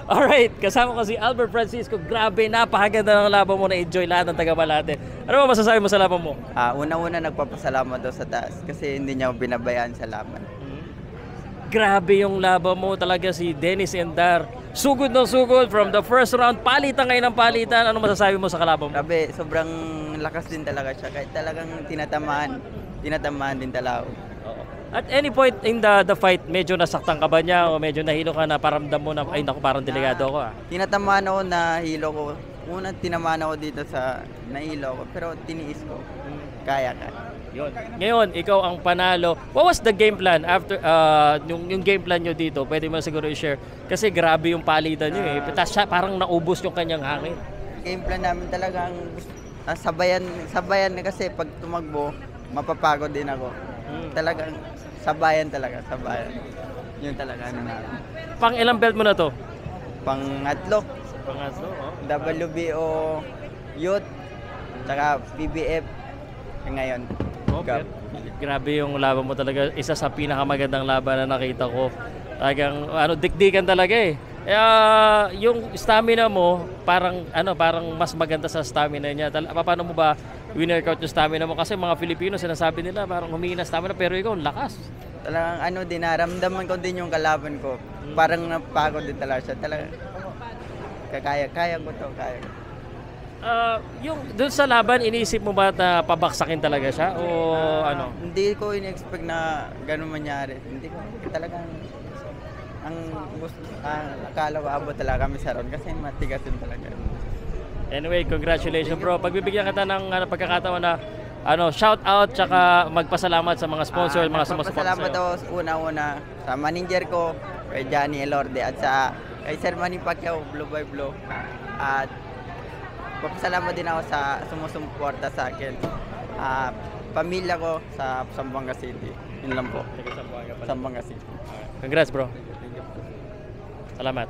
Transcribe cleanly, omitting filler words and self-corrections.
Alright, kasama ko si Albert Francisco. Grabe, napakaganda ng laban mo, na-enjoy lahat ng taga-Balate. Ano ba masasabi mo sa laban mo? Una-una nagpapasalamat daw sa taas kasi hindi niya ako binabayaan sa laban. Grabe yung laban mo talaga, si Dennis Endar. Sugod ng sugod from the first round. Palitan ngayon ng palitan. Ano masasabi mo sa kalaban mo? Grabe, sobrang lakas din talaga siya. Kahit talagang tinatamaan din talaga. At any point in the fight, medyo nasaktan ka ba niya o medyo nahilo ka na paramdam mo na, ay naku, parang delikado ako Tinatamaan ako, nahilo ko. Una tinamaan ako dito sa nahilo ko, pero tiniis ko. Kaya. Yun. Ngayon, ikaw ang panalo. What was the game plan after yung game plan nyo dito? Pwede mo siguro i-share. Kasi grabe yung palitan nyo eh. Tapos siya parang naubos yung kanyang hangin. Game plan namin talagang sabayan na kasi pag tumakbo, mapapagod din ako. Talagang sabayan. Yun talaga ano namin. Pang ilang belt mo na to? Pangatlo. Pangatlo, WBO Youth, tsaka PBF ngayon. Okay. Grabe yung laban mo talaga. Isa sa pinakamagandang laban na nakita ko. Talagang dikdikan talaga eh. Yung stamina mo, parang mas maganda sa stamina niya. Paano mo ba winner-out yung stamina mo? Kasi mga Filipino sinasabi nila parang humingi na stamina, pero ikaw lakas. Talagang naramdaman ko din yung kalaban ko. Parang napagod din talaga siya. Talagang kaya ko to. Yung doon sa laban, iniisip mo ba na pabaksakin talaga siya o ano? Hindi ko in-expect na ganun mangyari. Hindi ko talagang akala ko abot talaga kami sa round kasi matigas din talaga. Anyway, congratulations bro. Pagbibigyan kita ng pagkakataon na shout out tsaka magpasalamat sa mga sponsor, mga sumusuporta Salamat ako una sa manager ko, kay Johnny Elorde at kay Sir Manny Pacquiao, Blue by Blue. At papasalamat din ako sa sumusuporta sa akin. Pamilya ko sa Zamboanga City. Yun lang po. Zamboanga City. Congrats bro. Salamat.